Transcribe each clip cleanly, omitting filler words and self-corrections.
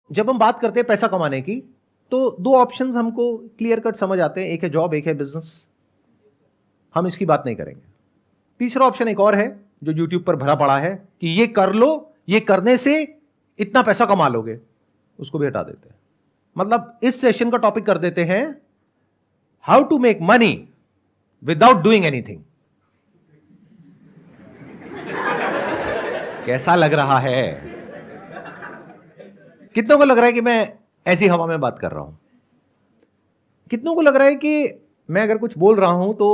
जब हम बात करते हैं पैसा कमाने की, तो दो ऑप्शंस हमको क्लियर कट समझ आते हैं, एक है जॉब, एक है बिजनेस। हम इसकी बात नहीं करेंगे। तीसरा ऑप्शन एक और है जो यूट्यूब पर भरा पड़ा है कि ये कर लो, ये करने से इतना पैसा कमा लोगे, उसको भी हटा देते हैं। मतलब इस सेशन का टॉपिक कर देते हैं how to make money without doing anything. कैसा लग रहा है? कितनों को लग रहा है कि मैं ऐसी हवा में बात कर रहा हूं? कितनों को लग रहा है कि मैं अगर कुछ बोल रहा हूं तो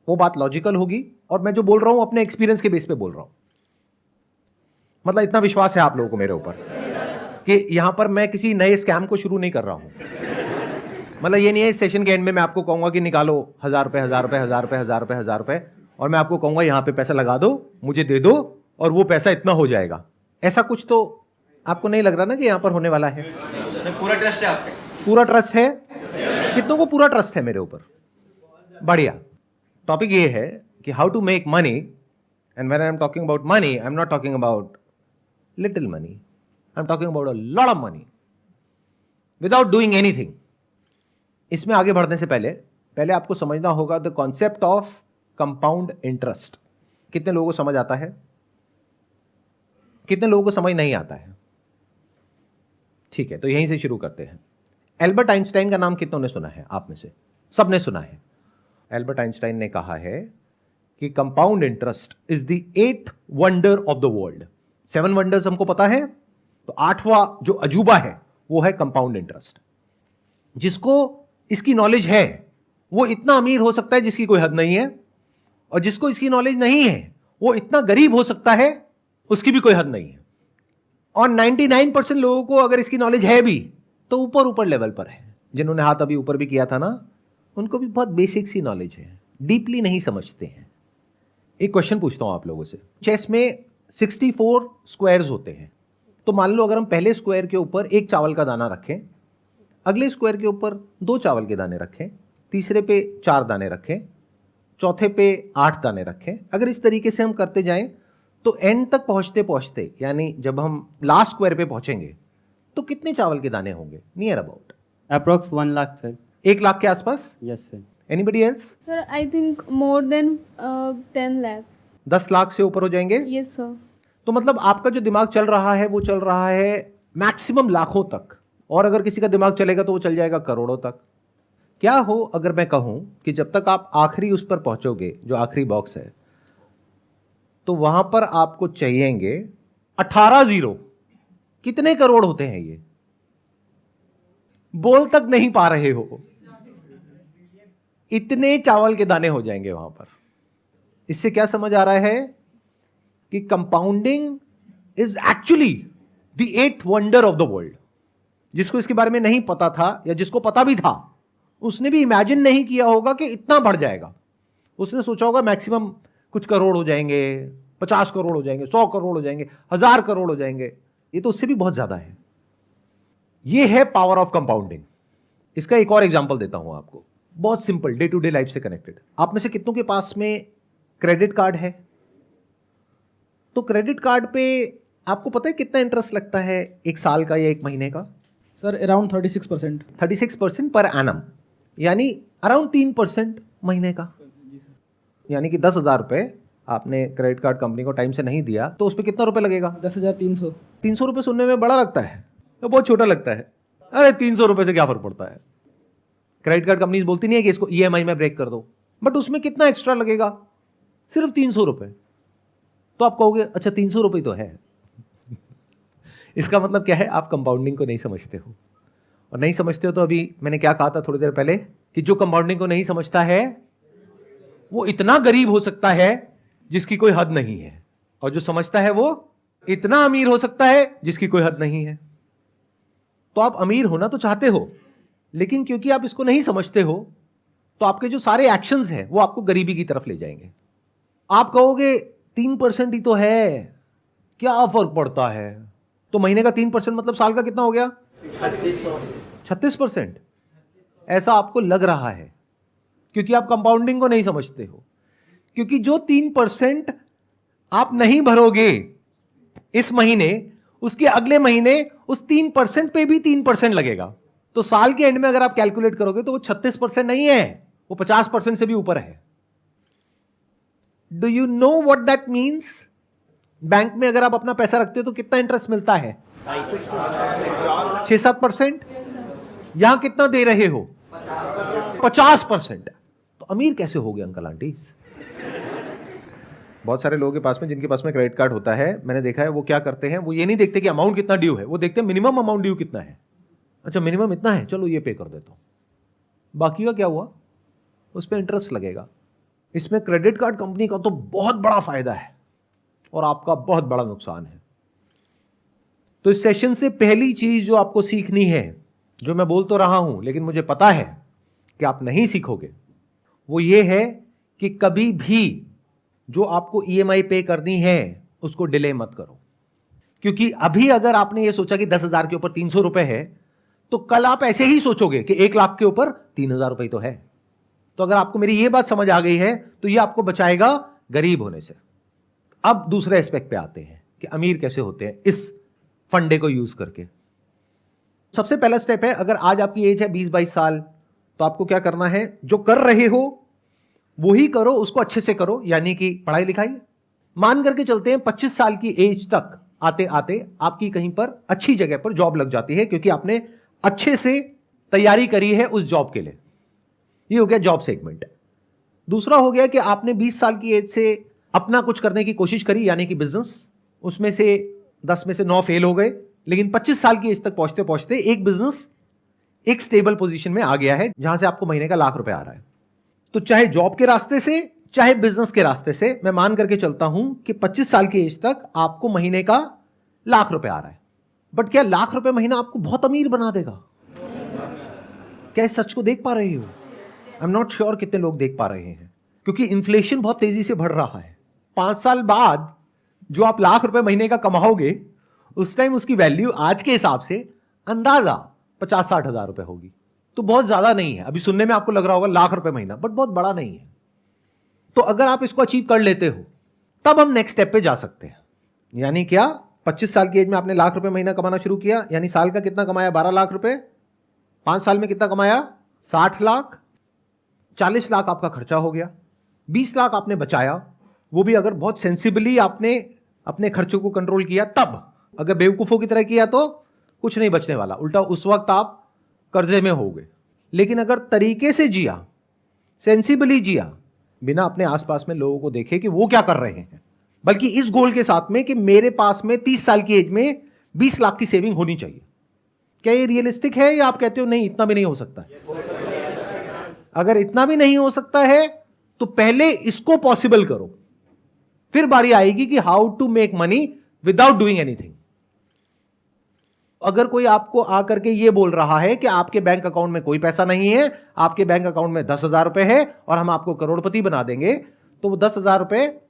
वो बात लॉजिकल होगी और मैं जो बोल रहा हूं अपने एक्सपीरियंस के बेस पे बोल रहा हूं? मतलब इतना विश्वास है आप लोगों को मेरे ऊपर कि यहां पर मैं किसी नए स्कैम को शुरू नहीं कर रहा हूं। मतलब ये नहीं है इस सेशन के एंड में मैं आपको कहूंगा कि निकालो 1000 रुपए 1000 रुपए 1000 रुपए 1000 रुपए 1000 रुपए और मैं आपको कहूंगा यहां पे पैसा लगा दो, मुझे दे दो और वो पैसा इतना हो जाएगा। ऐसा कुछ तो आपको नहीं लग रहा ना कि यहां पर होने वाला है? पूरा ट्रस्ट है आप पे? पूरा ट्रस्ट है। कितनों को पूरा ट्रस्ट है मेरे ऊपर? बढ़िया। टॉपिक ये है कि how to make money, and when I am talking about money I am not talking about little money, I am talking about a lot of money without doing anything. इसमें आगे बढ़ने से पहले आपको समझना होगा the concept of compound interest. कितने लोगों को समझ आता है? कितने लोगों को समझ नहीं आता है? ठीक है, तो यहीं से शुरू करते हैं। एल्बर्ट आइंस्टाइन का नाम कितनों ने सुना है? आप में से सबने सुना है। एल्बर्ट आइंस्टाइन ने कहा है कि compound interest is the 8th wonder of the world. 7 wonders हमको पता है, तो 8वां जो अजूबा है वो है कंपाउंड इंटरेस्ट। जिसको इसकी नॉलेज है वो इतना अमीर हो सकता है जिसकी कोई हद नहीं है, और जिसको इसकी नॉलेज नहीं है वो इतना गरीब हो सकता है उसकी भी कोई हद नहीं है। और 99% लोगों को अगर इसकी नॉलेज है भी तो ऊपर ऊपर लेवल पर है। जिन्होंने हाथ अभी ऊपर भी किया था ना, उनको भी बहुत बेसिक सी नॉलेज है, डीपली नहीं समझते हैं। एक क्वेश्चन पूछता हूं आप लोगों से। चेस में 64 स्क्वायर्स होते हैं, तो मान लो अगर हम पहले स्क्वायर के ऊपर 1 चावल का दाना रखें, अगले स्क्वायर के ऊपर 2 चावल के दाने रखें, तीसरे पे 4 दाने रखें, चौथे पे 8 दाने रखें। अगर इस तरीके से हम करते जाएं तो एंड तक पहुंचते पहुंचते, यानी जब हम लास्ट स्क्वायर पे पहुंचेंगे तो कितने चावल के दाने होंगे? Near about approx 1 lakh sir. 1 lakh के आसपास? Yes sir. Anybody else? Sir, I think more than 10 lakh. 10 lakh से ऊपर हो जाएंगे? Yes, sir. तो मतलब आपका जो दिमाग चल रहा है वो चल रहा है मैक्सिमम लाखों तक, और अगर किसी का दिमाग चलेगा तो वो चल जाएगा करोड़ों तक। क्या हो अगर मैं कहूं कि जब तक आप आखिरी उस पर पहुंचोगे, जो आखिरी बॉक्स है, तो वहां पर आपको चाहिएंगे 18 जीरो। कितने करोड़ होते हैं ये? बोल तक नहीं पा रहे हो, इतने चावल के दाने हो जाएंगे वहां पर। इससे क्या समझ आ रहा है कि compounding is actually the 8th wonder of the world. जिसको इसके बारे में नहीं पता था या जिसको पता भी था, उसने भी इमेजिन नहीं किया होगा कि इतना बढ़ जाएगा। उसने सोचा होगा मैक्सिमम कुछ करोड़ हो जाएंगे, 50 करोड़ हो जाएंगे, 100 करोड़ हो जाएंगे, 1000 करोड़ हो जाएंगे। ये तो उससे भी बहुत ज्यादा है। ये है पावर ऑफ कंपाउंडिंग। इसका एक और एग्जांपल देता हूं आपको, बहुत simple, day to day life से कनेक्टेड। आप में से कितनों के पास में क्रेडिट कार्ड है? तो क्रेडिट कार्ड पे आपको पता है कितना इंटरेस्ट लगता है, 1 साल का या 1 महीने का? Sir around 36%। 36% पर एनम, यानी अराउंड 3% महीने का। यानी कि 10,000 रुपए आपने क्रेडिट कार्ड कंपनी को टाइम से नहीं दिया तो उस पर कितना रुपए लगेगा? 10,300। 300 रुपए सुनने में बड़ा लगता है तो बहुत छोटा लगता है। अरे 300 रुपए से क्या फर्क पड़ता है? क्रेडिट कार्ड कंपनी बोलती नहीं है कि इसको ईएमआई में ब्रेक कर दो, बट उसमें कितना एक्स्ट्रा लगेगा? सिर्फ 300 रुपए। तो आप कहोगे अच्छा 300 रुपए तो है। इसका मतलब क्या है? आप कंपाउंडिंग को नहीं समझते हो। और नहीं समझते हो तो अभी मैंने क्या कहा था थोड़ी देर पहले कि जो कंपाउंडिंग को नहीं समझता है वो इतना गरीब हो सकता है जिसकी कोई हद नहीं है, और जो समझता है वो इतना अमीर हो सकता है जिसकी कोई हद नहीं है। तो आप अमीर होना तो चाहते हो, लेकिन क्योंकि आप इसको नहीं समझते हो तो आपके जो सारे एक्शंस हैं वो आपको गरीबी की तरफ ले जाएंगे। आप कहोगे 3% ही तो है, क्या फर्क पड़ता है? तो महीने का 3% मतलब साल का कितना हो गया? 36%। ऐसा आपको लग रहा है क्योंकि आप कंपाउंडिंग को नहीं समझते हो। क्योंकि जो 3% आप नहीं भरोगे इस महीने, उसके अगले महीने उस 3% पे भी 3% लगेगा। तो साल के एंड में अगर आप कैलकुलेट करोगे तो वो 36% नहीं है, वो 50% से भी ऊपर है। Do you know what that means? Bank में अगर आप अपना पैसा रखते हो तो कितना इंटरेस्ट मिलता है? 6-7%। यहां कितना दे रहे हो? 50%। तो अमीर कैसे हो गए अंकल आंटी? बहुत सारे लोगों के पास में, जिनके पास में क्रेडिट कार्ड होता है, मैंने देखा है, वो क्या करते हैं, वो ये नहीं देखते कि अमाउंट कितना ड्यू है, वो देखते हैं मिनिमम अमाउंट ड्यू कितना है। अच्छा मिनिमम इतना है, चलो ये पे कर देता हूं, बाकी का क्या हुआ, उस पर इंटरेस्ट लगेगा। इसमें क्रेडिट कार्ड कंपनी का तो बहुत बड़ा फायदा है और आपका बहुत बड़ा नुकसान है। तो इस सेशन से पहली चीज जो आपको सीखनी है, जो मैं बोल तो रहा हूं लेकिन मुझे पता है कि आप नहीं सीखोगे, वो ये है कि कभी भी जो आपको ईएमआई पे करनी है उसको डिले मत करो। क्योंकि अभी अगर आपने ये सोचा कि 10,000 के ऊपर 300 रुपए है, तो कल आप ऐसे ही सोचोगे कि 1 लाख के ऊपर 3,000 रुपए तो है। तो अगर आपको मेरी ये बात समझ आ गई है तो ये आपको बचाएगा गरीब होने से। अब दूसरे एस्पेक्ट पे आते हैं कि अमीर कैसे होते हैं इस फंडे को यूज करके। सबसे पहला स्टेप है, अगर आज आपकी एज है 20-22 साल, तो आपको क्या करना है, जो कर रहे हो वो ही करो, उसको अच्छे से करो, यानी कि पढ़ाई लिखाई। मान करके चलते हैं 25 साल की एज तक आते आते आपकी कहीं पर अच्छी जगह पर जॉब लग जाती है, क्योंकि आपने अच्छे से तैयारी करी है उस जॉब के लिए। ये हो गया जॉब सेगमेंट। दूसरा हो गया कि आपने 20 साल की एज से अपना कुछ करने की कोशिश करी, यानी कि बिजनेस। उसमें से 10 में से 9 फेल हो गए, लेकिन 25 साल की एज तक पहुंचते पहुंचते एक बिजनेस एक स्टेबल पोजीशन में आ गया है, जहां से आपको महीने का लाख रुपए आ रहा है। तो चाहे जॉब के रास्ते से चाहे बिजनेस के रास्ते से, मैं मान करके चलता हूं कि 25 साल की एज तक आपको महीने का लाख रुपए आ रहा है। बट क्या लाख रुपए महीना आपको बहुत अमीर बना देगा? क्या इस सच को देख पा रहे हो? आई एम नॉट श्योर कितने लोग देख पा रहे हैं, क्योंकि इन्फ्लेशन बहुत तेजी से बढ़ रहा है। 5 साल बाद जो आप लाख रुपए महीने का कमाओगे, उस टाइम उसकी वैल्यू आज के हिसाब से अंदाजा 50-60 हजार रुपए होगी। तो बहुत ज्यादा नहीं है। अभी सुनने में आपको लग रहा होगा लाख रुपए महीना, बट बहुत बड़ा नहीं है। तो अगर आप इसको अचीव कर लेते हो, तब हम नेक्स्ट स्टेप पे जा सकते हैं। यानी क्या, 25 साल की एज में आपने लाख रुपए महीना कमाना शुरू किया, यानी साल का कितना कमाया? 12 लाख रुपए। 5 साल में कितना कमाया? 60 लाख। 40 लाख आपका खर्चा हो गया, 20 लाख आपने बचाया। वो भी अगर बहुत सेंसिबली आपने अपने खर्चों को कंट्रोल किया तब। अगर बेवकूफों की तरह किया तो कुछ नहीं बचने वाला, उल्टा उस वक्त आप कर्जे में हो गए। लेकिन अगर तरीके से जिया, सेंसिबली जिया, बिना अपने आसपास में लोगों को देखे कि वो क्या कर रहे हैं, बल्कि इस गोल के साथ में कि मेरे पास में 30 साल की एज में 20 लाख की सेविंग होनी चाहिए, क्या ये रियलिस्टिक है? या आप कहते हो नहीं, इतना भी नहीं हो सकता है? अगर इतना भी नहीं हो सकता है तो पहले इसको पॉसिबल करो, फिर बारी आएगी कि how to make money without doing anything. अगर कोई आपको आकर के ये बोल रहा है कि आपके बैंक अकाउंट में कोई पैसा नहीं है, आपके बैंक अकाउंट में 10,000 रुपए है और हम आपको करोड़पति बना देंगे, तो वो 10,000 रुपए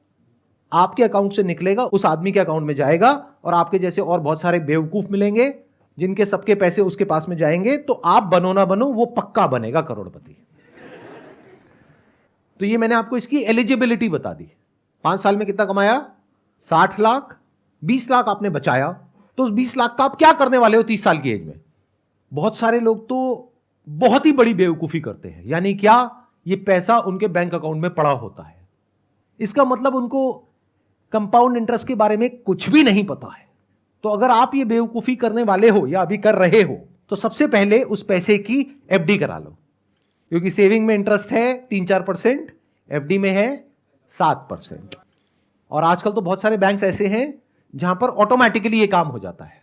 आपके अकाउंट से निकलेगा, उस आदमी के अकाउंट में जाएगा, और आपके जैसे और बहुत सारे बेवकूफ मिलेंगे जिनके सबके पैसे उसके पास में जाएंगे। तो आप बनो ना बनो, वो पक्का बनेगा करोड़पति। तो ये मैंने आपको इसकी एलिजिबिलिटी बता दी। 5 साल में कितना कमाया? 60 लाख। 20 लाख आपने बचाया, तो उस 20 लाख का आप क्या करने वाले हो 30 साल की एज में? बहुत सारे लोग तो बहुत ही बड़ी बेवकूफी करते हैं। यानी क्या, ये पैसा उनके बैंक अकाउंट में पड़ा होता है। इसका मतलब उनको कंपाउंड इंटरेस्ट के बारे में कुछ भी नहीं पता है। तो अगर आप ये बेवकूफी करने वाले हो या अभी कर रहे हो, तो सबसे पहले उस पैसे की एफडी करा लो, क्योंकि सेविंग में इंटरेस्ट है 3-4%, एफडी में है 7%। और आजकल तो बहुत सारे बैंक्स ऐसे हैं जहां पर ऑटोमेटिकली ये काम हो जाता है।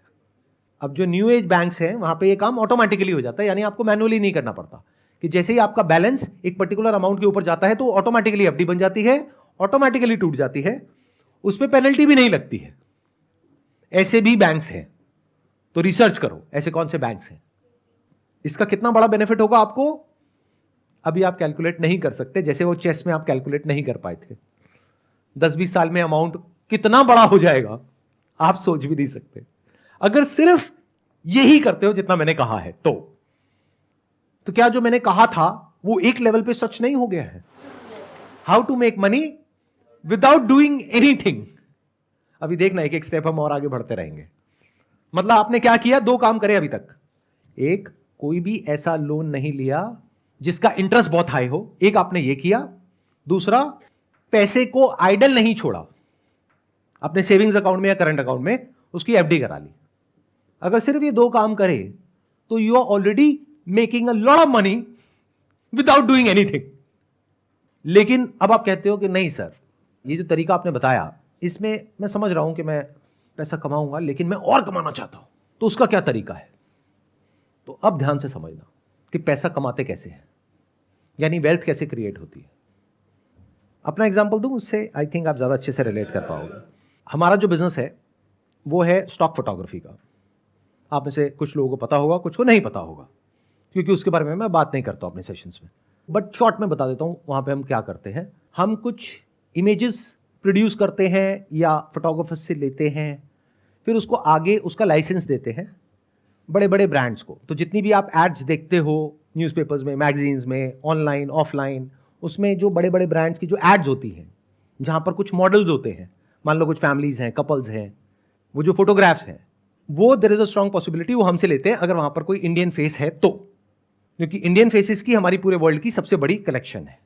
अब जो न्यू एज बैंक्स हैं वहां पे ये काम ऑटोमेटिकली हो जाता है, यानी आपको मैनुअली नहीं करना पड़ता, कि जैसे ही आपका बैलेंस एक पर्टिकुलर अमाउंट के ऊपर जाता है तो ऑटोमेटिकली एफडी बन जाती है, ऑटोमेटिकली टूट जाती है, उस पर पेनल्टी भी नहीं लगती है। ऐसे भी बैंक्स हैं, तो रिसर्च करो ऐसे कौन से बैंक्स हैं। इसका कितना बड़ा बेनिफिट होगा आपको, अभी आप कैलकुलेट नहीं कर सकते, जैसे वो चेस में आप कैलकुलेट नहीं कर पाए थे। 10-20 साल में अमाउंट कितना बड़ा हो जाएगा आप सोच भी नहीं सकते, अगर सिर्फ यही करते हो जितना मैंने कहा है। तो क्या जो मैंने कहा था वो एक लेवल पे सच नहीं हो गया है? How to make money without doing anything. अभी देखना, एक एक स्टेप हम और आगे बढ़ते रहेंगे। मतलब आपने क्या किया, दो काम करे अभी तक। एक, कोई भी ऐसा लोन नहीं लिया जिसका इंटरेस्ट बहुत हाई हो, एक आपने ये किया। दूसरा, पैसे को आइडल नहीं छोड़ा, अपने सेविंग्स अकाउंट में या करंट अकाउंट में उसकी एफडी करा ली। अगर सिर्फ ये दो काम करे तो you are already making a lot of money without doing anything. लेकिन अब आप कहते हो कि नहीं सर, ये जो तरीका आपने बताया इसमें मैं समझ रहा हूं कि मैं पैसा कमाऊंगा लेकिन मैं और कमाना चाहता हूं, तो उसका क्या तरीका है? तो अब ध्यान से समझना कि पैसा कमाते कैसे हैं, यानी वेल्थ कैसे क्रिएट होती है। अपना एग्जांपल दूं, उससे आई थिंक आप ज़्यादा अच्छे से रिलेट कर पाओगे। हमारा जो बिजनेस है वो है स्टॉक फोटोग्राफी का। आप में से कुछ लोगों को पता होगा, कुछ को नहीं पता होगा, क्योंकि उसके बारे में मैं बात नहीं करता हूं अपने सेशंस में, बट शॉर्ट में बता देता हूं वहां पे हम क्या करते हैं। हम कुछ इमेजेस प्रोड्यूस करते हैं या फोटोग्राफर से लेते हैं, फिर उसको आगे उसका लाइसेंस देते हैं बड़े बड़े ब्रांड्स को। तो जितनी भी आप एड्स देखते हो न्यूज़पेपर्स में, मैगजीन्स में, ऑनलाइन ऑफलाइन, उसमें जो बड़े बड़े ब्रांड्स की जो एड्स होती हैं, जहाँ पर कुछ मॉडल्स होते हैं, मान लो कुछ फैमिलीज हैं, कपल्स हैं, वो जो फोटोग्राफ्स हैं, वो there is a strong possibility वो हमसे लेते हैं अगर वहाँ पर कोई इंडियन फेस है तो, क्योंकि इंडियन फेसेस की हमारी पूरे वर्ल्ड की सबसे बड़ी कलेक्शन है।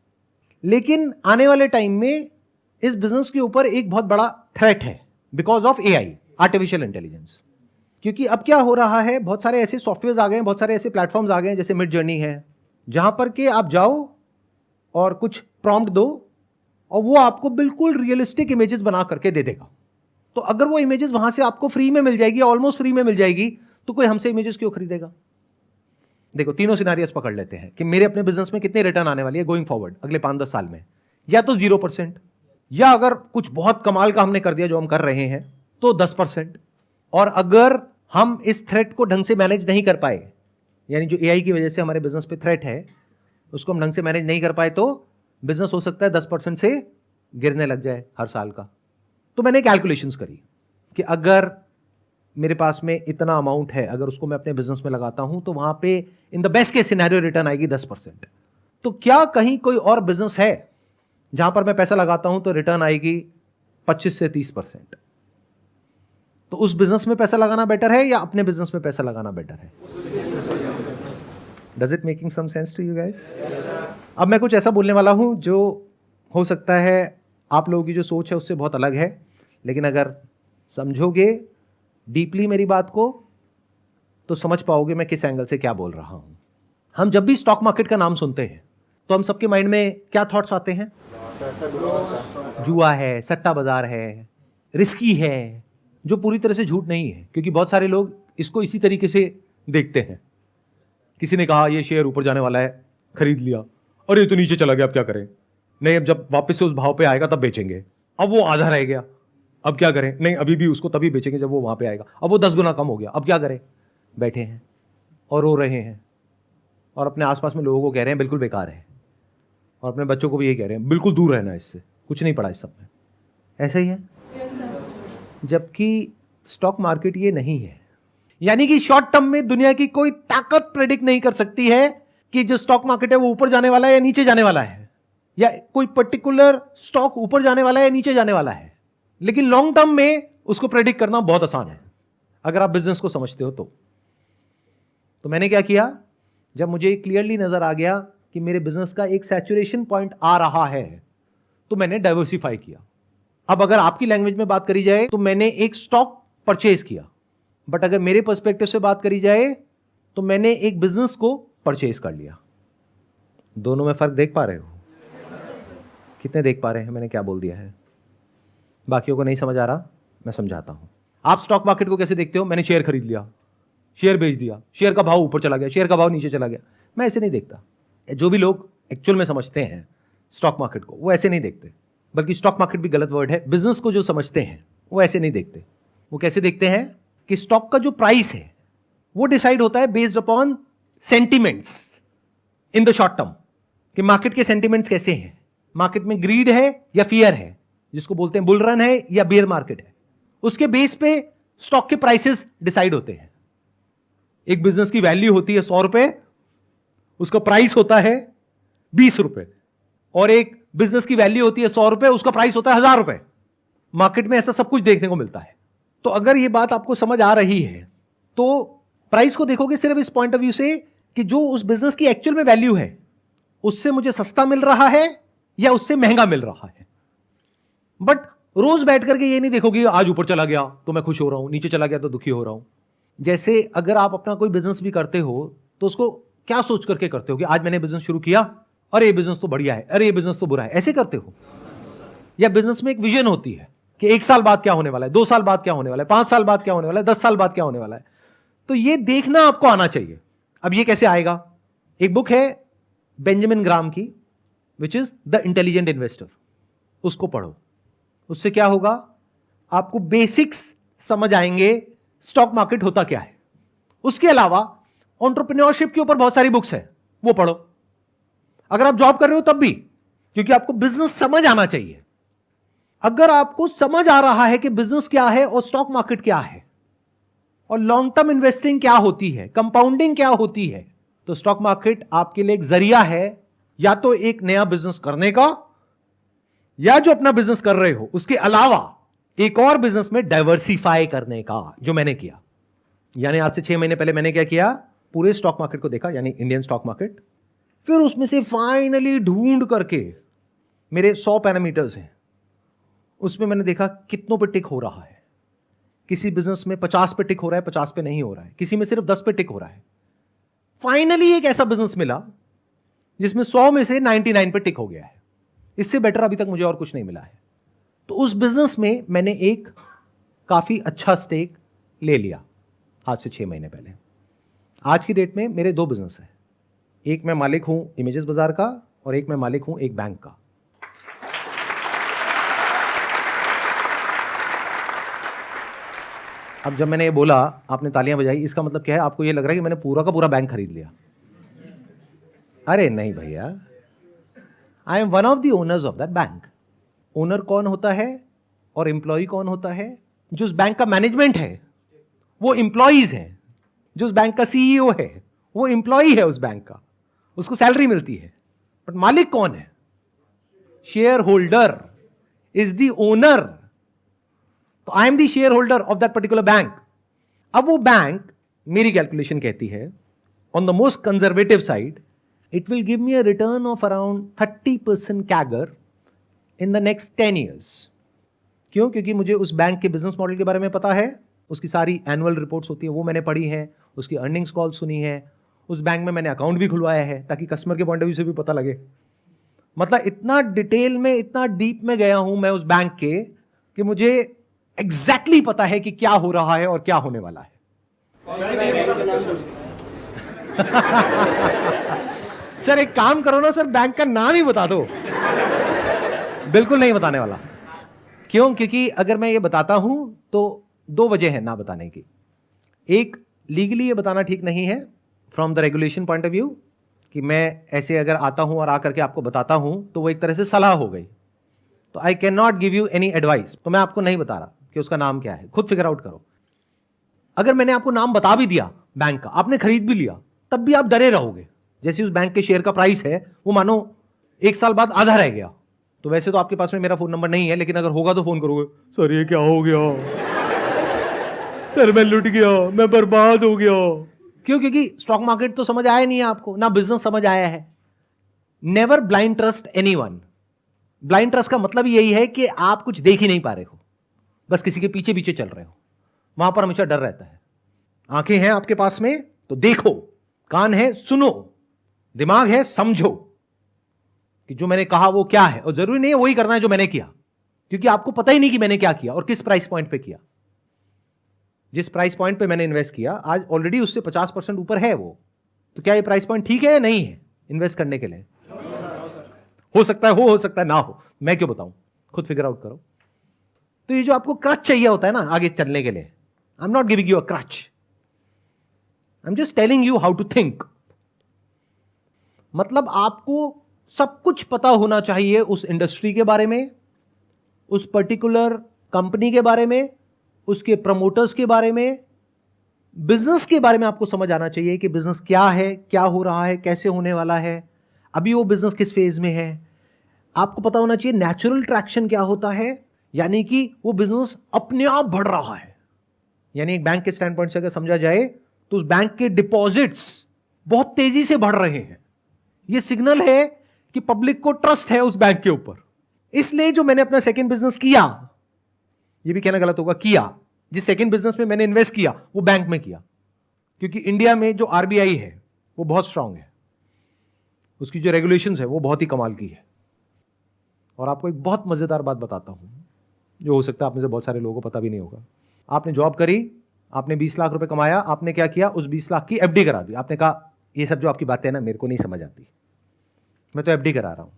लेकिन आने वाले टाइम में इस बिजनेस के ऊपर एक बहुत बड़ा थ्रेट है because of AI, artificial intelligence. क्योंकि अब क्या हो रहा है, बहुत सारे ऐसे सॉफ्टवेयर आ गए हैं, बहुत सारे ऐसे प्लेटफॉर्म्स आ गए हैं, जैसे मिड जर्नी है, जहां पर कि आप जाओ और कुछ प्रॉम्प्ट दो और वो आपको बिल्कुल रियलिस्टिक इमेजेस बना करके दे देगा। तो अगर वो इमेजेस वहां से आपको फ्री में मिल जाएगी, ऑलमोस्ट फ्री में मिल जाएगी, तो कोई हमसे इमेजेस क्यों खरीदेगा? देखो, तीनों सिनारियोस पकड़ लेते हैं कि मेरे अपने बिजनेस में कितने रिटर्न आने वाली है गोइंग फॉरवर्ड अगले 5-10 साल में। या तो 0%, या अगर कुछ बहुत कमाल का हमने कर दिया जो हम कर रहे हैं तो 10%। और अगर हम इस थ्रेट को ढंग से मैनेज नहीं कर पाए, यानी जो एआई की वजह से हमारे बिजनेस पे थ्रेट है उसको हम ढंग से मैनेज नहीं कर पाए, तो बिजनेस हो सकता है 10% से गिरने लग जाए हर साल का। तो मैंने कैलकुलेशंस करी कि अगर मेरे पास में इतना अमाउंट है, अगर उसको मैं अपने बिजनेस में लगाता हूं तो वहां पे in the best case scenario return आएगी 10%। तो क्या कहीं कोई और बिजनेस है जहां पर मैं पैसा लगाता हूं तो रिटर्न आएगी 25 से 30%? तो उस बिजनेस में पैसा लगाना बेटर है या अपने बिजनेस में पैसा लगाना बेटर है? Does it making some sense to you guys? अब मैं कुछ ऐसा बोलने वाला हूं जो हो सकता है आप लोगों की जो सोच है उससे बहुत अलग है, लेकिन अगर समझोगे डीपली मेरी बात को तो समझ पाओगे मैं किस एंगल से क्या बोल रहा हूं। हम जब भी स्टॉक मार्केट का नाम सुनते हैं तो हम सबके माइंड में क्या थॉट्स आते हैं? जुआ है, सट्टा बाजार है, रिस्की है, जो पूरी तरह से झूठ नहीं है, क्योंकि बहुत सारे लोग इसको इसी तरीके से देखते हैं। किसी ने कहा ये शेयर ऊपर जाने वाला है, खरीद लिया, और ये तो नीचे चला गया, अब क्या करें? नहीं, अब जब वापस से उस भाव पे आएगा तब बेचेंगे, अब वो आधा रह गया, अब क्या करें? नहीं, अभी भी उसको तभी बेचेंगे जब वो वहां पे आएगा, अब वो 10 गुना कम हो गया, अब क्या करें? बैठे हैं और रो रहे हैं और अपने आसपास में लोगों को कह रहे हैं बिल्कुल बेकार है, और अपने बच्चों को भी ये कह रहे हैं बिल्कुल दूर रहना इससे, कुछ नहीं पड़ा इस सब में। ऐसा ही है? जबकि स्टॉक मार्केट ये नहीं है। यानी कि शॉर्ट टर्म में दुनिया की कोई ताकत प्रेडिक्ट नहीं कर सकती है कि जो स्टॉक मार्केट है वो ऊपर जाने वाला है या नीचे जाने वाला है, या कोई पर्टिकुलर स्टॉक ऊपर जाने वाला है या नीचे जाने वाला है। लेकिन लॉन्ग टर्म में उसको प्रेडिक्ट करना बहुत आसान है अगर आप बिजनेस को समझते हो तो मैंने क्या किया, जब मुझे क्लियरली नजर आ गया कि मेरे बिजनेस का एक सैचुरेशन पॉइंट आ रहा है तो मैंने डाइवर्सिफाई किया। अब अगर आपकी लैंग्वेज में बात करी जाए तो मैंने एक स्टॉक परचेज किया, बट अगर मेरे पर्सपेक्टिव से बात करी जाए तो मैंने एक बिजनेस को परचेज कर लिया। दोनों में फर्क देख पा रहे हो? कितने देख पा रहे हैं मैंने क्या बोल दिया है? बाकियों को नहीं समझ आ रहा, मैं समझाता हूं। आप स्टॉक मार्केट को कैसे देखते हो? मैंने शेयर खरीद लिया, शेयर बेच दिया, शेयर का भाव ऊपर चला गया, शेयर का भाव नीचे चला गया। मैं ऐसे नहीं देखता। जो भी लोग एक्चुअल में समझते हैं स्टॉक मार्केट को वो ऐसे नहीं देखते, बल्कि स्टॉक मार्केट भी गलत वर्ड है। बिजनेस को जो समझते हैं वो ऐसे नहीं देखते। वो कैसे देखते हैं कि स्टॉक का जो प्राइस है वो डिसाइड होता है based upon sentiments in the short term, कि मार्केट के सेंटिमेंट्स कैसे हैं, मार्केट में ग्रीड है या फियर है, जिसको बोलते हैं बुल रन है या बेयर मार्केट है, उसके बेस पे स्टॉक के प्राइसेस डिसाइड होते हैं। एक बिजनेस की वैल्यू होती है 100 रुपए, उसका प्राइस होता है 20 रुपए, और एक बिजनेस की वैल्यू होती है 100 रुपए, उसका प्राइस होता है 1000 रुपए। मार्केट में ऐसा सब कुछ देखने को मिलता है। तो अगर ये बात आपको समझ आ रही है तो प्राइस को देखोगे सिर्फ इस पॉइंट ऑफ व्यू से कि जो उस बिजनेस की एक्चुअल में वैल्यू है उससे मुझे सस्ता मिल रहा है या उससे महंगा मिल रहा है। बट रोज बैठ करके ये नहीं देखोगे आज ऊपर चला गया तो मैं खुश हो रहा हूं, नीचे चला गया तो दुखी हो रहा हूं। जैसे अगर आप अपना कोई बिजनेस भी करते हो तो उसको क्या सोच करके करते हो कि आज मैंने बिजनेस शुरू किया, अरे ये बिजनेस तो बढ़िया है, अरे ये बिजनेस तो बुरा है, ऐसे करते हो? या बिजनेस में एक विजन होती है कि 1 साल बाद क्या होने वाला है, 2 साल बाद क्या होने वाला है, 5 साल बाद क्या होने वाला है, 10 साल बाद क्या होने वाला है। तो ये देखना आपको आना चाहिए। अब ये कैसे आएगा? एक बुक है बेंजामिन ग्राम की, which is the intelligent investor, उसको पढ़ो। उससे क्या होगा, आपको बेसिक्स समझ आएंगे स्टॉक मार्केट होता क्या है। उसके अलावा एंटरप्रेन्योरशिप के ऊपर बहुत सारी बुक्स है, वो पढ़ो। अगर आप जॉब कर रहे हो तब भी, क्योंकि आपको बिजनेस समझ आना चाहिए। अगर आपको समझ आ रहा है कि बिजनेस क्या है और स्टॉक मार्केट क्या है और लॉन्ग टर्म इन्वेस्टिंग क्या होती है, कंपाउंडिंग क्या होती है, तो स्टॉक मार्केट आपके लिए एक जरिया है या तो एक नया बिजनेस करने का, या जो अपना बिजनेस कर रहे हो उसके अलावा एक और बिजनेस में डाइवर्सिफाई करने का, जो मैंने किया। यानी आज से 6 महीने पहले मैंने क्या किया, पूरे स्टॉक मार्केट को देखा, यानी इंडियन स्टॉक मार्केट। फिर उसमें से फाइनली ढूंढ करके, मेरे 100 पैरामीटर्स हैं, उसमें मैंने देखा कितनों पे टिक हो रहा है। किसी बिजनेस में 50 पे टिक हो रहा है, 50 पे नहीं हो रहा है, किसी में सिर्फ 10 पे टिक हो रहा है। फाइनली एक ऐसा बिजनेस मिला जिसमें 100 में से 99 पे टिक हो गया है। इससे बेटर अभी तक मुझे और कुछ नहीं मिला है। तो उस बिजनेस में मैंने एक काफी अच्छा स्टेक ले लिया आज से 6 महीने पहले। आज की डेट में मेरे 2 बिजनेस हैं, एक मैं मालिक हूं इमेजेस बाजार का और एक मैं मालिक हूं एक बैंक का। अब जब मैंने ये बोला, आपने तालियां बजाई, इसका मतलब क्या है? आपको ये लग रहा है कि मैंने पूरा का पूरा बैंक खरीद लिया। अरे नहीं भैया, I am one of the owners of that bank. Owner कौन होता है और एम्प्लॉय कौन होता है? जो उस बैंक का मैनेजमेंट है वो एम्प्लॉइज हैं, जो उस बैंक का सीईओ है वो एम्प्लॉय है उस बैंक का, उसको सैलरी मिलती है। बट मालिक कौन है? Shareholder is the owner. तो I am the shareholder of that particular bank. अब वो बैंक, मेरी कैलकुलेशन कहती है, on the most conservative side, it will give me a return of around 30% CAGR in the next 10 years. क्यों? क्योंकि मुझे उस बैंक के बिजनेस मॉडल के बारे में पता है, उसकी सारी एनुअल रिपोर्ट्स होती है वो मैंने पढ़ी है, उसकी अर्निंग्स कॉल सुनी है, उस बैंक में मैंने अकाउंट भी खुलवाया है ताकि कस्टमर के पॉइंट ऑफ व्यू से भी पता लगे। मतलब इतना डिटेल में, इतना डीप में गया हूं मैं उस बैंक के कि मुझे एग्जैक्टली पता है कि क्या हो रहा है और क्या होने वाला है। सर एक काम करो ना सर, बैंक का नाम ही बता दो। बिल्कुल नहीं बताने वाला। क्यों? क्योंकि अगर मैं ये बताता हूं तो 2 वजह है ना बताने की। एक, लीगली ये बताना ठीक नहीं है from the regulation point of view, कि मैं ऐसे अगर आता हूं और आकर के आपको बताता हूं तो वो एक तरह से सलाह हो गई। तो I can not give you any advice. तो मैं आपको नहीं बता रहा कि उसका नाम क्या है, खुद फिगर आउट करो। अगर मैंने आपको नाम बता भी दिया बैंक का, आपने खरीद भी लिया, तब भी आप डरे रहोगे। जैसे उस बैंक के शेयर का प्राइस है वो मानो 1 साल बाद आधा रह गया। तो वैसे तो आपके पास में मेरा फोन नंबर नहीं है, लेकिन अगर होगा तो फोन करोगे, सर ये क्या हो गया, सर मैं लुट गया, मैं बर्बाद हो गया। क्यों? क्योंकि स्टॉक मार्केट तो समझ आया नहीं है आपको, ना बिजनेस समझ आया है। Never blind trust anyone. Blind trust का मतलब यही है कि आप कुछ देख ही नहीं पा रहे हो, बस किसी के पीछे पीछे चल रहे हो। वहां पर हमेशा डर रहता है। आंखें हैं आपके पास में तो देखो, कान है सुनो, दिमाग है समझो कि जो मैंने कहा वो क्या है, और जरूरी नहीं है वही करना है जो मैंने किया, क्योंकि आपको पता ही नहीं कि मैंने क्या किया और किस प्राइस पॉइंट पे किया। जिस प्राइस पॉइंट पे मैंने इन्वेस्ट किया आज ऑलरेडी उससे 50% ऊपर है वो। तो क्या ये प्राइस पॉइंट ठीक है या नहीं है इन्वेस्ट करने के लिए? हो सकता है हो सकता है ना हो, मैं क्यों बताऊं, खुद फिगर आउट करो। तो ये जो आपको क्रच चाहिए होता है ना आगे चलने के लिए, I am not giving you a crutch, I am just telling you how to think. मतलब आपको सब कुछ पता होना चाहिए उस इंडस्ट्री के बारे में, उस पर्टिकुलर कंपनी के बारे में, उसके प्रमोटर्स के बारे में, बिजनेस के बारे में आपको समझ आना चाहिए कि बिजनेस क्या है, क्या हो रहा है, कैसे होने वाला है, अभी वो बिजनेस किस फेज में है। आपको पता होना चाहिए नेचुरल ट्रैक्शन क्या होता है, यानी कि वो बिजनेस अपने आप बढ़ रहा है यानी एक बैंक के स्टैंड पॉइंट से अगर समझा जाए तो उस बैंक के डिपॉजिट्स बहुत तेजी से बढ़ रहे हैं। यह सिग्नल है कि पब्लिक को ट्रस्ट है उस बैंक के ऊपर। इसलिए जो मैंने अपना सेकंड बिजनेस किया, यह भी कहना गलत होगा, किया, जिस सेकंड बिजनेस में मैंने इन्वेस्ट किया वो बैंक में किया, क्योंकि इंडिया में जो आरबीआई है वो बहुत स्ट्रांग है, उसकी जो रेगुलेशंस है वो बहुत ही कमाल की है। और आपको एक बहुत मजेदार बात बताता हूं जो हो सकता है आप में से बहुत सारे लोगों को पता भी नहीं होगा। आपने जॉब करी, आपने 20 लाख रुपए कमाया, आपने क्या किया, उस 20 लाख की एफडी करा दी। आपने कहा ये सब जो आपकी बातें हैं ना मेरे को नहीं समझ आती, मैं तो एफडी करा रहा हूं।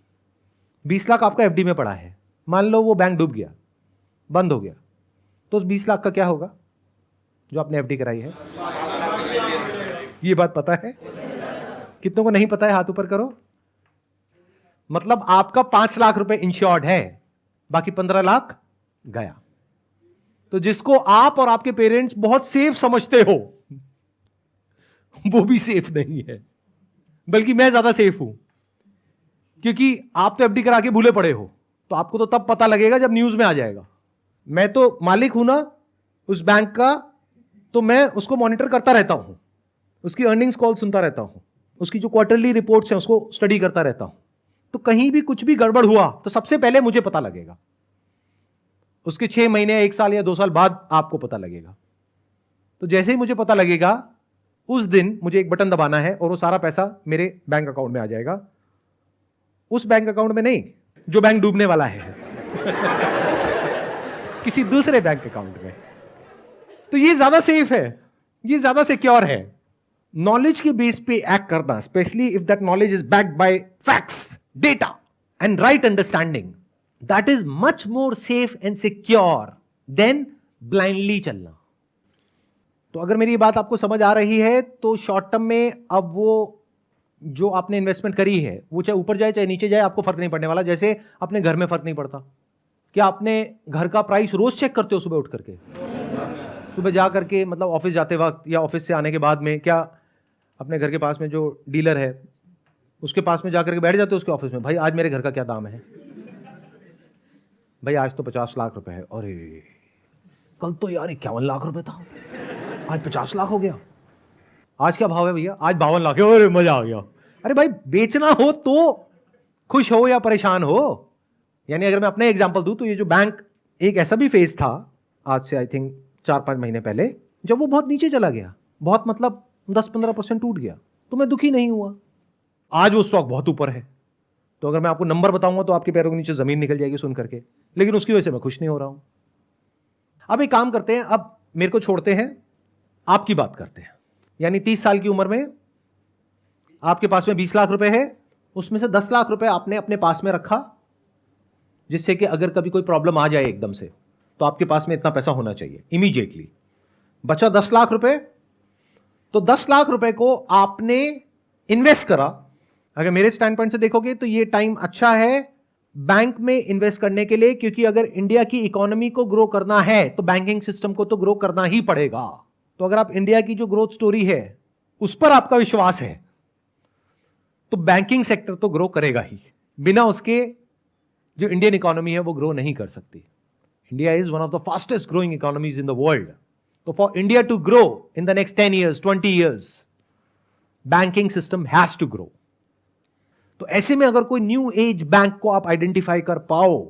20 लाख आपका एफडी में पड़ा है, मान लो वो बैंक डूब गया, बंद हो गया, तो उस 20 लाख का क्या होगा जो आपने एफडी कराई है? ये बात पता है? कितनों को नहीं पता है? हाथ ऊपर करो। मतलब आपका 5 लाख रुपए इंश्योर्ड है, बाकी 15 लाख गया। तो जिसको आप और आपके पेरेंट्स बहुत सेफ समझते हो वो भी सेफ नहीं है, बल्कि मैं ज्यादा सेफ हूं, क्योंकि आप तो एफडी करा के भूले पड़े हो, तो आपको तो तब पता लगेगा जब न्यूज में आ जाएगा। मैं तो मालिक हूं ना उस बैंक का, तो मैं उसको मॉनिटर करता रहता हूं, उसकी अर्निंग्स कॉल सुनता रहता हूं, उसकी जो क्वार्टरली रिपोर्ट्स हैं उसको स्टडी करता रहता हूं। तो कहीं भी कुछ भी गड़बड़ हुआ तो सबसे पहले मुझे पता लगेगा, उसके 6 महीने, 1 साल या 2 साल बाद आपको पता लगेगा। तो जैसे ही मुझे पता लगेगा उस दिन मुझे एक बटन दबाना है और वो सारा पैसा मेरे बैंक अकाउंट में आ जाएगा। उस बैंक अकाउंट में नहीं जो बैंक डूबने वाला है किसी दूसरे बैंक अकाउंट में। तो ये ज्यादा सेफ है, ये ज्यादा सिक्योर है। नॉलेज के बेस पे एक्ट करना, specially if that knowledge is backed by facts, data and right understanding, that is much more safe and secure than blindly चलना। तो अगर मेरी बात आपको समझ आ रही है तो शॉर्ट टर्म में अब वो जो आपने इन्वेस्टमेंट करी है वो चाहे ऊपर जाए चाहे नीचे जाए आपको फर्क नहीं पड़ने वाला। जैसे अपने घर में फर्क नहीं पड़ता। क्या आपने घर का प्राइस रोज चेक करते हो सुबह उठ करके? सुबह जा करके, मतलब ऑफिस जाते वक्त या ऑफिस से आने के बाद में, क्या अपने घर के पास में जो डीलर है उसके पास में जाकर के बैठ जाते हो उसके ऑफिस में, भाई आज मेरे घर का क्या दाम है? भाई आज तो 50 लाख रुपए है। अरे कल तो यार 51 लाख रुपए था, आज 50 लाख हो गया। आज क्या भाव है भैया? आज 52 लाख है। अरे मजा आ गया। अरे भाई बेचना हो तो खुश हो या परेशान हो। यानी अगर मैं अपना एग्जांपल दूं तो ये जो बैंक, एक ऐसा भी फेज था आज से आई थिंक 4-5 महीने पहले, जब वो बहुत नीचे चला गया, बहुत मतलब 10-15% टूट गया, तो मैं दुखी नहीं हुआ। आज वो स्टॉक बहुत ऊपर है, तो अगर मैं आपको नंबर बताऊंगा तो आपके पैरों के नीचे जमीन निकल जाएगी सुन करके, लेकिन उसकी वजह से मैं खुश नहीं हो रहा हूं। अब एक काम करते हैं, अब मेरे को छोड़ते हैं, आपकी बात करते हैं। यानी 30 साल की उम्र में आपके पास में 20 लाख रुपए है, उसमें से 10 लाख रुपए आपने अपने पास में रखा, जिससे कि अगर कभी कोई प्रॉब्लम आ जाए एकदम से तो आपके पास में इतना पैसा होना चाहिए इमीडिएटली। बचा 10 लाख रुपए, तो 10 लाख रुपए को आपने इन्वेस्ट करा। अगर मेरे स्टैंड पॉइंट से देखोगे तो ये टाइम अच्छा है बैंक में इन्वेस्ट करने के लिए, क्योंकि अगर इंडिया की इकोनॉमी को ग्रो करना है तो बैंकिंग सिस्टम को तो ग्रो करना ही पड़ेगा। तो अगर आप इंडिया की जो ग्रोथ स्टोरी है उस पर आपका विश्वास है तो बैंकिंग सेक्टर तो ग्रो करेगा ही, बिना उसके जो इंडियन इकोनॉमी है वो ग्रो नहीं कर सकती। India is one of the fastest growing economies in the world. तो for India to grow in the next 10 years, 20 years, banking system has to grow. तो ऐसे में अगर कोई न्यू एज बैंक को आप आइडेंटिफाई कर पाओ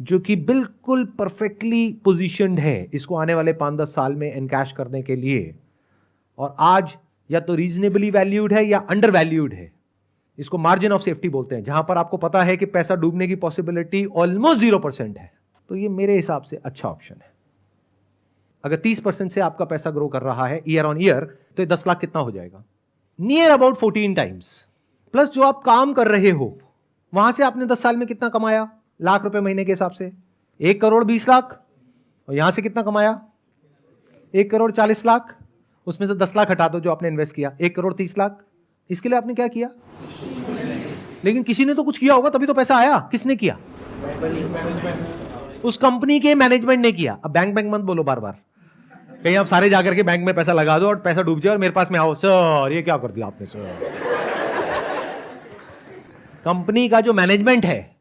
जो कि बिल्कुल परफेक्टली पोजीशनड है इसको आने वाले 5-10 साल में एनकैश करने के लिए, और आज या तो रीजनेबली वैल्यूड है या अंडर वैल्यूड है, इसको मार्जिन ऑफ सेफ्टी बोलते हैं, जहां पर आपको पता है कि पैसा डूबने की पॉसिबिलिटी ऑलमोस्ट 0% है, तो ये मेरे हिसाब से अच्छा ऑप्शन है। अगर 30% से आपका पैसा ग्रो कर रहा है ईयर ऑन ईयर, तो ये 10 लाख कितना हो जाएगा? Near about 14 times. प्लस जो आप काम कर रहे हो वहां से आपने 10 साल में कितना कमाया लाख रुपए महीने के हिसाब से? 1 करोड़ 20 लाख। और यहां से कितना कमाया? 1 करोड़ 40 लाख। उसमें से 10 लाख हटा दो जो आपने इन्वेस्ट किया, 1 करोड़ 30 लाख। इसके लिए आपने क्या किया? लेकिन किसी ने तो कुछ किया होगा तभी तो पैसा आया। किसने किया? उस कंपनी के मैनेजमेंट ने किया। अब बैंक बैंक मत बोलो बार बार, कहीं आप सारे जाकर के बैंक में पैसा लगा दो और पैसा डूब जाए और मेरे पास में आओ, सर ये क्या कर दिया आपने सर। कंपनी का जो मैनेजमेंट है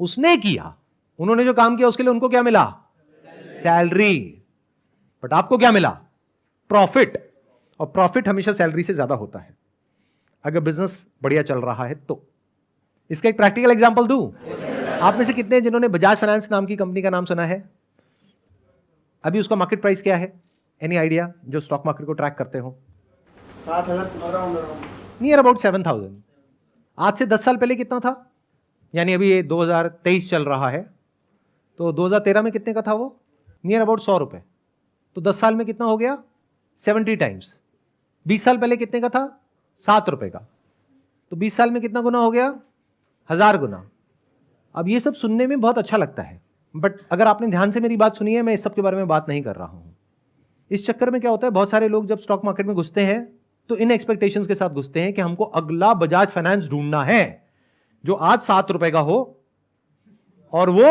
उसने किया, उन्होंने जो काम किया उसके लिए उनको क्या मिला? सैलरी। बट आपको क्या मिला? प्रॉफिट। और प्रॉफिट हमेशा सैलरी से ज्यादा होता है अगर बिजनेस बढ़िया चल रहा है तो। इसका एक प्रैक्टिकल एग्जांपल दूं? आप में से कितने हैं जिन्होंने बजाज फाइनेंस नाम की कंपनी का नाम सुना है? अभी उसका मार्केट प्राइस क्या है? Any idea? जो स्टॉक मार्केट को ट्रैक करते हो। 7,000 नियर अबाउट 7,000। आज से 10 साल पहले कितना था? यानी अभी ये 2023 चल रहा है, तो 2013 में कितने का था वो? नियर अबाउट 100 रुपए। तो 10 साल में कितना हो गया? 70 टाइम्स। 20 साल पहले कितने का था? 7 रुपए का। तो 20 साल में कितना गुना हो गया? 1000 गुना। अब ये सब सुनने में बहुत अच्छा लगता है, बट अगर आपने ध्यान से मेरी बात सुनी है, मैं इस सब के बारे में बात नहीं कर रहा हूं। इस चक्कर में क्या होता है, बहुत सारे लोग जब स्टॉक मार्केट में घुसते हैं तो इन एक्सपेक्टेशंस के साथ घुसते हैं कि हमको अगला बजाज फाइनेंस ढूंढना है जो आज 7 रुपए का हो और वो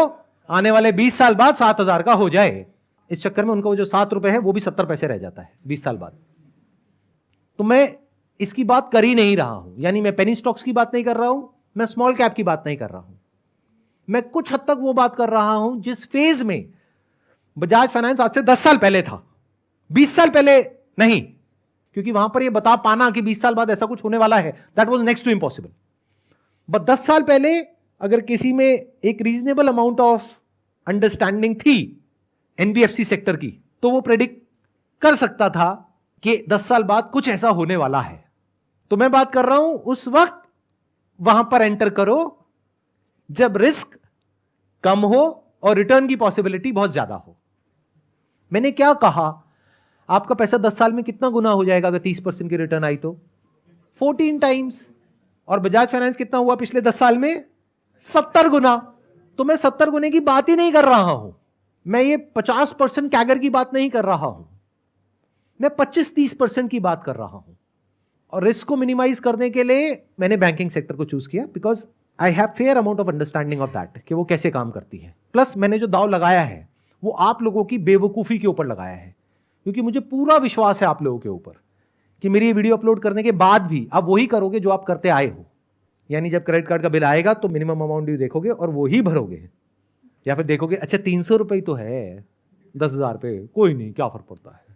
आने वाले 20 साल बाद 7,000 का हो जाए। इस चक्कर में उनका वो जो 7 रुपए है वो भी 70 पैसे रह जाता है 20 साल बाद। तो मैं इसकी बात कर ही नहीं रहा हूं, यानी मैं पेनी स्टॉक्स की बात नहीं कर रहा हूं, मैं स्मॉल कैप की बात नहीं कर रहा हूं। मैं कुछ हद तक वो बात कर रहा हूं जिस फेज में बजाज फाइनेंस आज से 10 साल पहले था, 20 साल पहले नहीं, क्योंकि वहां पर ये बता पाना कि 20 साल बाद ऐसा कुछ होने वाला है, that was next to impossible. But 10 साल पहले अगर किसी में एक रीजनेबल अमाउंट ऑफ अंडरस्टैंडिंग थी एनबीएफसी सेक्टर की, तो वो प्रेडिक्ट कर सकता था कि 10 साल बाद कुछ ऐसा होने वाला है। तो मैं बात कर रहा हूं उस वक्त वहां पर एंटर करो जब रिस्क कम हो और रिटर्न की पॉसिबिलिटी बहुत ज्यादा हो। मैंने क्या कहा? आपका पैसा 10 साल में कितना गुना हो जाएगा अगर 30% की रिटर्न आई तो? 14 टाइम्स। और बजाज फाइनेंस कितना हुआ पिछले 10 साल में? 70 गुना। तो मैं 70 गुने की बात ही नहीं कर रहा हूं, मैं ये 50% कैगर की बात नहीं कर रहा हूं, मैं 25-30% की बात कर रहा हूं। और रिस्क को मिनिमाइज करने के लिए मैंने बैंकिंग सेक्टर को चूज किया, because I have fair amount of understanding of that कि वो कैसे काम करती है। प्लस मैंने जो दाव लगाया है वो आप लोगों की बेवकूफ़ी के ऊपर लगाया है, क्योंकि मुझे पूरा विश्वास है आप लोगों के ऊपर कि मेरी ये वीडियो अपलोड करने के बाद भी आप वही करोगे जो आप करते आए हो। यानी जब क्रेडिट कार्ड का बिल आएगा तो मिनिमम अमाउंट ड्यू देखोगे और वो ही भरोगे, या फिर देखोगे अच्छा 300 रुपये तो है 10,000 पे, कोई नहीं क्या फर्क पड़ता है।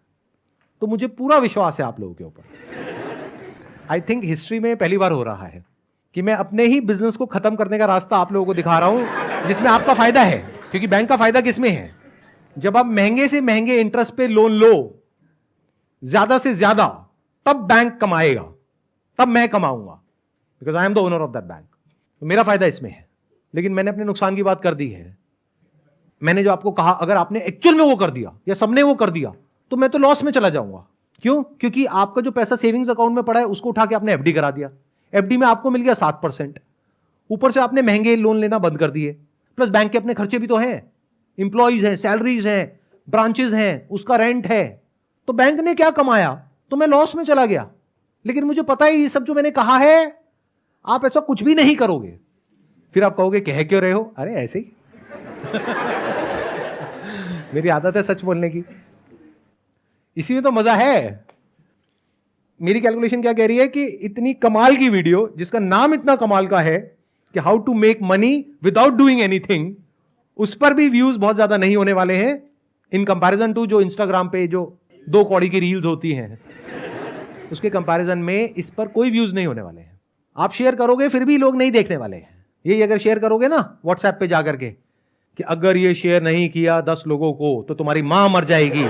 तो मुझे पूरा विश्वास है आप लोगों के ऊपर। आई थिंक हिस्ट्री में पहली बार हो रहा है कि मैं अपने ही बिजनेस को खत्म करने का रास्ता आप लोगों को दिखा रहा हूं, जिसमें आपका फायदा है। क्योंकि बैंक का फायदा किसमें है? जब आप महंगे से महंगे इंटरेस्ट पे लोन लो ज्यादा से ज्यादा, तब बैंक कमाएगा, तब मैं कमाऊंगा, because I am the owner of that bank. तो मेरा फायदा इसमें है। लेकिन मैंने अपने नुकसान की बात कर दी है। मैंने जो आपको कहा, अगर आपने एक्चुअल में वो कर दिया या सबने वो कर दिया तो मैं तो लॉस में चला जाऊंगा। क्यों? क्योंकि आपका जो पैसा सेविंग्स अकाउंट में पड़ा है उसको उठा के आपने एफडी करा दिया, एफडी में आपको मिल गया 7%, ऊपर से आपने महंगे लोन लेना बंद कर दिए। प्लस बैंक के अपने खर्चे भी तो हैं, इंप्लॉइज हैं, सैलरीज हैं, ब्रांचेज हैं, उसका रेंट है। तो बैंक ने क्या कमाया? तो मैं लॉस में चला गया। लेकिन मुझे पता है ये सब जो मैंने कहा है आप ऐसा कुछ भी नहीं करोगे। फिर आप कहोगे कह क्यों रहे हो? अरे ऐसे ही मेरी आदत है सच बोलने की, इसी में तो मजा है। मेरी कैलकुलेशन क्या कह रही है कि इतनी कमाल की वीडियो जिसका नाम इतना कमाल का है कि how to make money without doing anything, उस पर भी व्यूज बहुत ज्यादा नहीं होने वाले हैं इन कंपैरिजन टू जो इंस्टाग्राम पे जो 2 कौड़ी की रील्स होती हैं, उसके कंपैरिजन में इस पर कोई व्यूज नहीं होने वाले हैं। आप शेयर करोगे फिर भी लोग नहीं देखने वाले हैं। यही अगर शेयर करोगे ना व्हाट्सएप पे जाकर के कि अगर ये शेयर नहीं किया 10 लोगों को तो तुम्हारी मां मर जाएगी,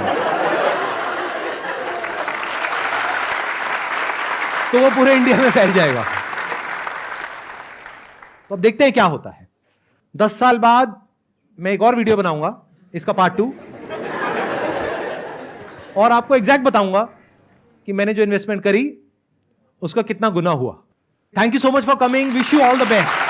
तो वो पूरे इंडिया में फैल जाएगा। तो अब देखते हैं क्या होता है। 10 साल बाद मैं एक और वीडियो बनाऊंगा, इसका पार्ट 2, और आपको एग्जैक्ट बताऊंगा कि मैंने जो इन्वेस्टमेंट करी उसका कितना गुना हुआ। Thank you so much for coming, wish you all the best.